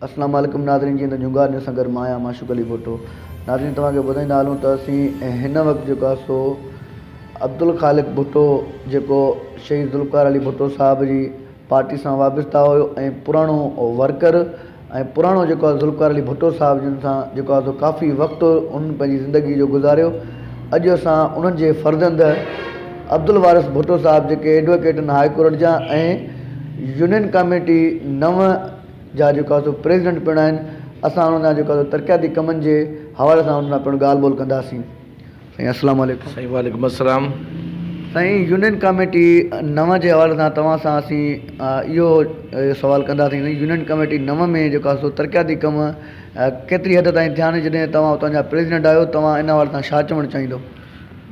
अस्सलाम वालेकुम नाज़रीन जी जुंगार न्यूज़ सां गॾु मां आहियां माशूक अली भुट्टो। नाज़रीन तव्हांखे ॿुधाईंदा हलूं त असीं हिन वक़्तु जेको आहे सो अब्दुल ख़ालिक भुट्टो जेको शहीद ज़ुल्फ़िकार अली भुट्टो साहिब जी पार्टी सां वाबस्ता हुयो ऐं पुराणो वर्कर ऐं पुराणो जेको आहे ज़ुल्फ़िकार अली भुट्टो साहिब जिन सां जेको आहे सो काफ़ी वक़्तु उन्हनि पंहिंजी ज़िंदगी जो गुज़ारियो। अॼु असां उन्हनि जे फ़र्ज़ंद अब्दुल वारिस भुट्टो साहिब जेके एडवोकेट आहिनि हाई कोर्ट जा ऐं यूनियन कमेटी 9 जा जेको आहे सो प्रेसिडेंट पिणु आहिनि, असां उन्हनि जा जेको आहे तरक़ियाती कमनि जे हवाले सां उन्हनि सां पिणु ॻाल्हि ॿोल कंदासीं। साईं अस्सलाम वालेकुम। साईं वालेकुम अस्सलाम। साईं यूनियन कमेटी 9 जे हवाले सां तव्हां सां असीं इहो सुवालु कंदासीं साईं, यूनियन कमेटी 9 में जेको आहे सो तरक़ियाती कम केतिरी हद ताईं थिया आहिनि? जॾहिं तव्हां उतां जा प्रेसिडेंट आहियो, तव्हां इन हवाले सां छा चवणु चाहींदो?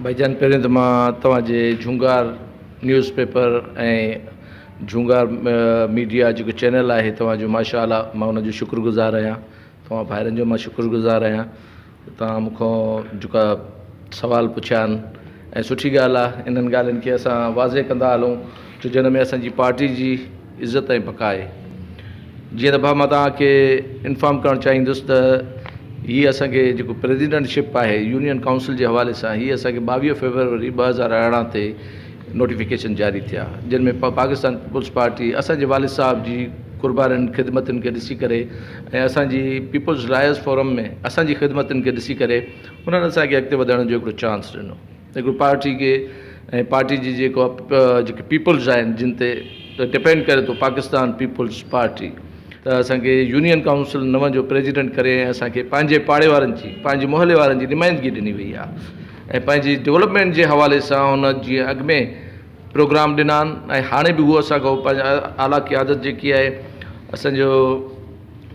भाईजान, पहिरियों त मां तव्हांजे झूंगार न्यूज़ पेपर ऐं झूंगार मीडिया जेको चैनल आहे तव्हांजो, माशा अल्लाह, मां उनजो शुक्रगुज़ार आहियां। तव्हां भाइरनि जो मां शुक्रगुज़ार आहियां। तव्हां मूंखां जेका सवाल पुछिया आहिनि ऐं सुठी ॻाल्हि आहे, इन्हनि ॻाल्हियुनि खे असां वाज़े कंदा हलूं छो जिन में असांजी पार्टी जी इज़त ऐं बक़ा आहे। जीअं त भाउ मां तव्हांखे इंफॉर्म करणु चाहींदुसि त हीअ असांखे जेको प्रेसिडेंटशिप आहे यूनियन काउंसिल जे हवाले सां, हीअ असांखे 22 फरवरी 2018 ते नोटिफिकेशन जारी थिया, जिन में पाकिस्तान पीपल्स पार्टी असांजे वालिद साहब जी क़ुर्बानीनि ख़िदमतुनि खे ॾिसी करे ऐं असांजी पीपल्स राइज़ फोरम में असांजी ख़िदमतुनि खे ॾिसी करे उन्हनि असांखे अॻिते वधण जो हिकिड़ो चांस ॾिनो। हिकिड़ो पार्टी खे ऐं पार्टी जी जेको जेके पीपल्स आहिनि जिन ते डिपेंड करे थो पाकिस्तान पीपल्स पार्टी, त असांखे यूनियन काउंसिल 9 जो प्रेसिडेंट करे ऐं असांखे पंहिंजे पाड़े वारनि जी, पंहिंजे मोहल्ले वारनि जी नुमाइंदगी ॾिनी वई आहे ऐं पंहिंजी डेवलपमेंट जे हवाले सां हुन जीअं अॻ में प्रोग्राम ॾिना आहिनि ऐं हाणे बि उहो असांखां पंहिंजा आला क़यादत जेकी आहे, असांजो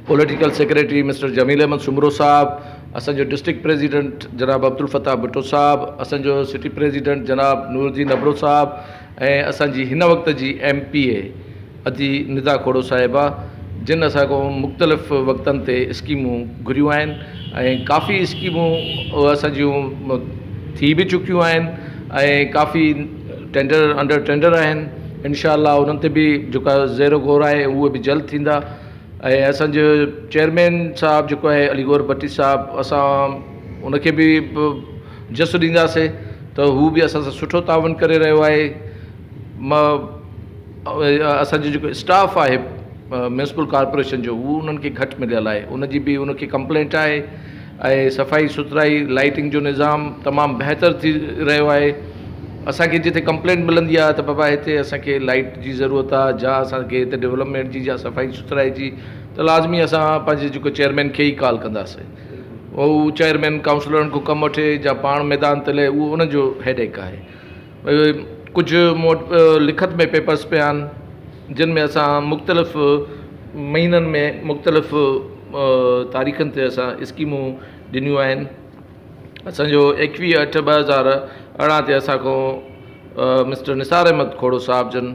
political secretary mister Jamil Ahmed Soomro साहिबु, असांजो डिस्ट्रिक्ट प्रेसिडेंट जनाब अब्दुल फताह भुट्टो साहिबु, असांजो सिटी प्रेसिडेंट जनाब नूरुद्दीन अबरो साहिबु ऐं असांजी हिन वक़्त जी MPA अदी निदा खोड़ो साहिबा, जिन असांखां मुख़्तलिफ़ वक़्तनि ते स्कीमूं घुरियूं आहिनि ऐं काफ़ी स्कीमूं असांजियूं थी बि चुकियूं आहिनि ऐं काफ़ी टेंडर अंडर टेंडर आहिनि। इंशाअल्लाह उन्हनि ते बि जेका ज़ेरो गौर आहे उहे बि जल्द थींदा। ऐं असांजो चेयरमैन साहिबु जेको आहे अलीगौर भट्टी साहिबु, असां उनखे बि जस ॾींदासीं त हू बि असां सां सुठो तावन करे रहियो आहे। असांजो जेको स्टाफ आहे म्यूनिसिपल कॉर्पोरेशन जो, उहो उन्हनि खे घटि मिलियल आहे, उनजी बि उनखे कंप्लेंट आहे ऐं सफ़ाई सुथराई लाइटिंग जो निज़ाम तमामु बहितर थी रहियो आहे। असांखे जिते कंप्लेंट मिलंदी आहे त बाबा हिते असांखे लाइट जी ज़रूरत आहे, जा असांखे हिते डेवलपमेंट जी, जा सफ़ाई सुथराई जी, त लाज़मी असां पंहिंजे जेको चेयरमैन खे ई कॉल कंदासीं। उहो चेयरमैन काउंसलरनि खां कमु वठे या पाण मैदान ते लहे, उहो उनजो हेडेक आहे। कुझु लिखत में पेपर्स पिया आहिनि जिन में असां मुख़्तलिफ़ महीननि में मुख़्तलिफ़ तारीख़नि ते असां स्कीमूं ॾिनियूं आहिनि। असांजो 21/8/2018 ते असांखां मिस्टर निसार अहमद खोड़ो साहिब जन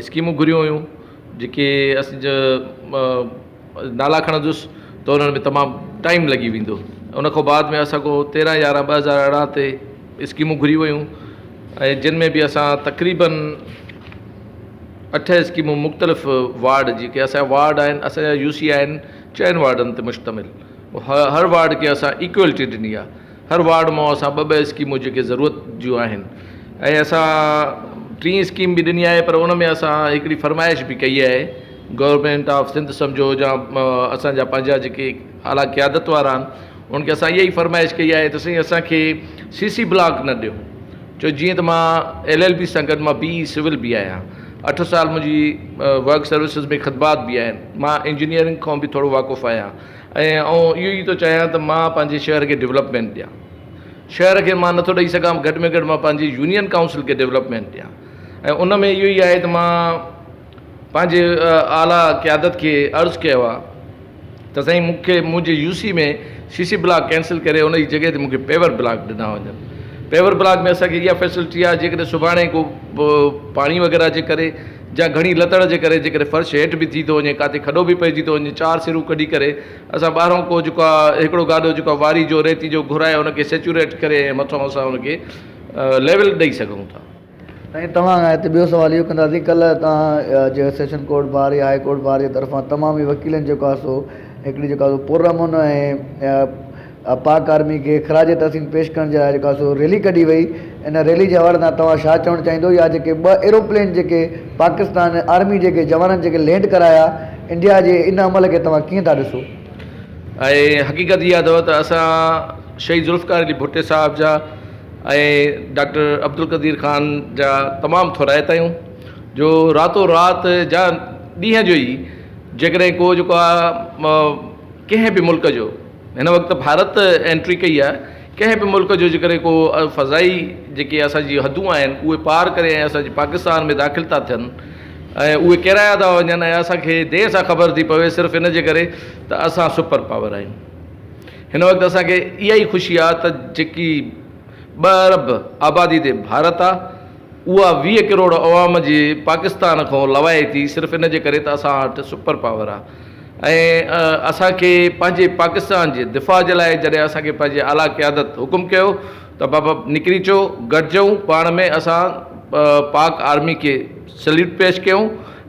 स्कीमूं घुरियूं हुयूं, जेके असांजो नाला खणंदुसि त उन्हनि में तमामु टाइम लॻी वेंदो। उनखां बाद में असांखां 13/11/2018 ते स्कीमूं घुरी वियूं ऐं जिन में बि असां तक़रीबन 8 स्कीमूं मुख़्तलिफ़ वार्ड, जेके असांजा वार्ड आहिनि, असांजा UC आहिनि 4 वार्डनि ते मुश्तमिल, हर वार्ड खे असां इक्वलिटी ॾिनी आहे। हर वार्ड मां असां 2-2 स्कीमूं जेके ज़रूरत जूं आहिनि ऐं असां 3 स्कीम बि ॾिनी आहे, पर उन में असां हिकिड़ी फरमाइश बि कई आहे गवर्नमेंट ऑफ सिंध सम्झो या असांजा पंहिंजा जेके आला क़यादत वारा आहिनि, उनखे असां इहा ई फरमाइश कई आहे त साईं असांखे CC ब्लॉक न ॾियो। छो जीअं त मां LLB सां गॾु मां BE सिविल बि आहियां, 8 साल मुंहिंजी वर्क सर्विसिस में ख़िदमात बि आहिनि, मां इंजीनियरिंग खां बि थोरो वाक़ुफ़ु आहियां ऐं इहो ई थो चाहियां त मां पंहिंजे शहर खे डेवलपमेंट ॾियां। शहर खे मां नथो ॾेई सघां, घटि में घटि मां पंहिंजी यूनियन काउंसिल खे डेवलपमेंट ॾियां ऐं उन में इहो ई आहे त मां पंहिंजे आला क़यादत खे अर्ज़ु कयो आहे त साईं मूंखे मुंहिंजे UC में CC ब्लॉक कैंसिल करे उन जी जॻह ते मूंखे पेवर ब्लॉक ॾिना वञनि। पेवर ब्लॉक में असांखे इहा फैसिलिटी आहे, जेकॾहिं सुभाणे को पाणी वग़ैरह जे करे या घणी लतड़ जे करे जेकॾहिं फर्श हेठि बि थी थो वञे, काथे खॾो बि पइजी थो वञे, 4 सिरूं कढी करे असां ॿाहिरों को जेको आहे हिकिड़ो गाॾो जेको वारी जो रेती जो घुराए उनखे सेचुरेट करे ऐं मथां असां उनखे लेवल ॾेई सघूं था। साईं तव्हां खां हिते ॿियो सुवाल इहो कंदासीं, कल्ह तव्हां जे सेशन कोर्ट बार या हाई कोर्ट बार जे तरफ़ां तमामु ई वकीलनि जेको आहे सो हिकिड़ी जेको आहे सो पुरअमन ऐं पाक आर्मी खे ख़राज तहसीन पेश करण जे लाइ जेको आहे सो रैली कढी वई। इन रैली जे हवाले सां तव्हां छा चवणु चाहींदो, या जेके 2 एरोप्लेन जेके पाकिस्तान आर्मी जेके जवाननि जेके लैंड कराया इंडिया जे, इन अमल खे तव्हां कीअं था ॾिसो? ऐं हक़ीक़त इहा अथव त असां शहीद ज़ुल्फ़िकार अली भुट्टो साहिब जा ऐं डॉक्टर अब्दुल क़दीर ख़ान जा तमामु थोराइता आहियूं जो रातो राति जा ॾींहं जो ई जेकॾहिं को जेको आहे कंहिं बि मुल्क जो हिन वक़्तु भारत एंट्री कई आहे, कंहिं बि मुल्क जो जेकॾहिं को फ़ज़ाई जेके असांजी हदूं आहिनि उहे पार करे ऐं असांजे पाकिस्तान में दाख़िल था थियनि ऐं उहे किराया था वञनि ऐं असांखे देरि सां ख़बर थी पवे सिर्फ़ु इन जे करे त असां सुपर पावर आहियूं। हिन वक़्तु असांखे इहा ई ख़ुशी आहे त जेकी 2 अरब आबादी ते भारत आहे उहा 20 करोड़ अवाम जी पाकिस्तान खां लवाए थी सिर्फ़ु इन जे करे त असां वटि सुपर पावर आहे। ऐं असांखे पंहिंजे पाकिस्तान जे दिफ़ा जे लाइ जॾहिं असांखे पंहिंजे आला क़यादत हुकुम कयो त बाबा निकिरी अचो, गॾिजूं, पाण में असां पाक आर्मी खे सल्यूट पेश कयूं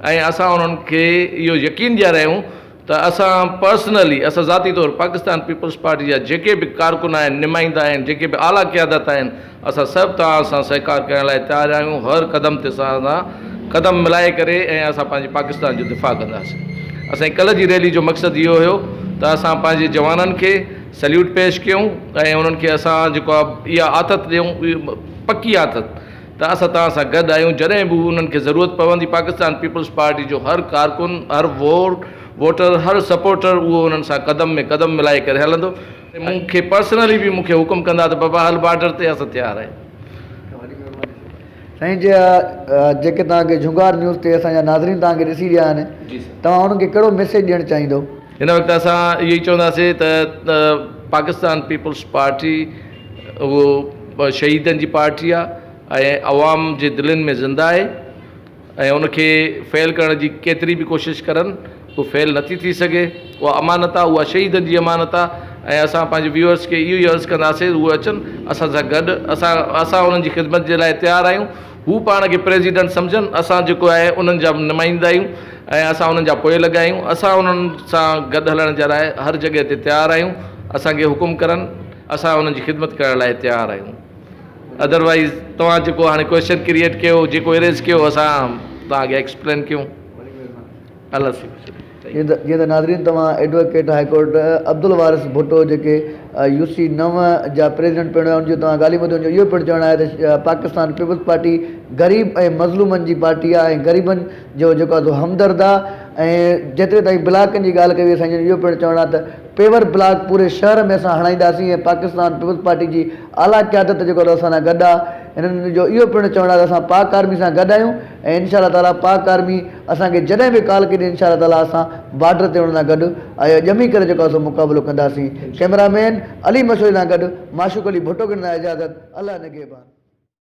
ऐं असां उन्हनि खे इहो यकीन ॾियारायूं त असां पर्सनली असां ज़ाती तौरु पाकिस्तान पीपल्स पार्टी जा जेके बि कारकुन आहिनि, नुमाइंदा आहिनि, जेके बि आला क़यादत आहिनि, असां सभु तव्हां सां सहकार करण लाइ तयारु आहियूं। हर क़दम ते असां क़दम मिलाए करे ऐं असां पंहिंजे पाकिस्तान जो दिफ़ा कंदासीं। असांजी कल्ह जी रैली जो मक़सदु इहो हुयो त असां पंहिंजे जवाननि खे सल्यूट पेश कयूं ऐं उन्हनि खे असां जेको आहे इहा आदत ॾियूं, पकी आदत त असां तव्हां सां गॾु आहियूं। जॾहिं बि उन्हनि खे ज़रूरत पवंदी पाकिस्तान पीपल्स पार्टी जो हर कारकुन, हर वोटर, हर सपोर्टर उहो उन्हनि सां क़दम में क़दम मिलाए करे हलंदो। मूंखे पर्सनली बि मूंखे हुकुम कंदा त बाबा हल बॉर्डर ते असां तयारु आहियूं। साईं जेके तव्हांखे झुंगार न्यूज़ ते असांजा नाज़रीन तव्हांखे ॾिसी रहिया आहिनि, तव्हां उन्हनि खे कहिड़ो मैसेज ॾियणु चाहींदो? हिन वक़्तु असां इहो ई चवंदासीं त पाकिस्तान पीपल्स पार्टी उहो शहीदनि जी पार्टी आहे ऐं अवाम जे दिलनि में ज़िंदा आहे ऐं उनखे फेल करण जी केतिरी बि कोशिशि करनि उहो फेल नथी थी सघे। उहा अमानत आहे, उहा शहीदनि जी अमानत आहे ऐं असां पंहिंजे व्यूअर्स खे इहो ई अर्ज़ु कंदासीं उहे अचनि असां सां गॾु, असां उन्हनि जी ख़िदमत जे लाइ तयारु आहियूं। हू पाण खे प्रेसिडेंट सम्झनि, असां जेको आहे उन्हनि जा नुमाइंदा आहियूं ऐं असां उन्हनि जा पोइ लॻा आहियूं। असां उन्हनि सां गॾु हलण जे लाइ हर जॻह ते तयारु आहियूं। असांखे हुकुम करनि, असां उन्हनि जी ख़िदमत करण लाइ तयारु आहियूं। अदरवाइज़ तव्हां जेको हाणे क्वेश्चन क्रिएट कयो, जेको इरेज़ कयो, असां तव्हांखे एक्सप्लेन कयूं। जीअं त नाज़रीन तव्हां एडवोकेट हाईकोर्ट अब्दुल वारिस भुट्टो जेके UC 9 जा प्रेसिडेंट पिणु हुनजो तव्हां ॻाल्हि ॿुधो, इहो पिणु चवणु आहे त पाकिस्तान पीपल्स पार्टी ग़रीब ऐं मज़लूमनि जी पार्टी आहे ऐं ग़रीबनि जो जेको आहे हमदर्द आहे। ऐं जेतिरे ताईं ब्लॉकनि जी ॻाल्हि कई असांजो इहो पिणु चवणु आहे त पेवर ब्लॉक पूरे शहर में असां हणाईंदासीं ऐं पाकिस्तान पीपल्स पार्टी जी आला क़यादत जेको असां सां गॾु आहे। हिननि जो इहो पिणु चवणु आहे त असां पाक आर्मी सां गॾु आहियूं ऐं इनशा ताला पाक आर्मी असांखे जॾहिं बि कॉल कॾी इनशा ताला असां बॉर्डर ते हुन सां गॾु ऐं ॼमी करे जेको आहे मुक़ाबिलो कंदासीं। कैमरामैन अली मशहूर सां गॾु माशूक अली भुट्टो खे इजाज़त। अल्लाह निगहबान।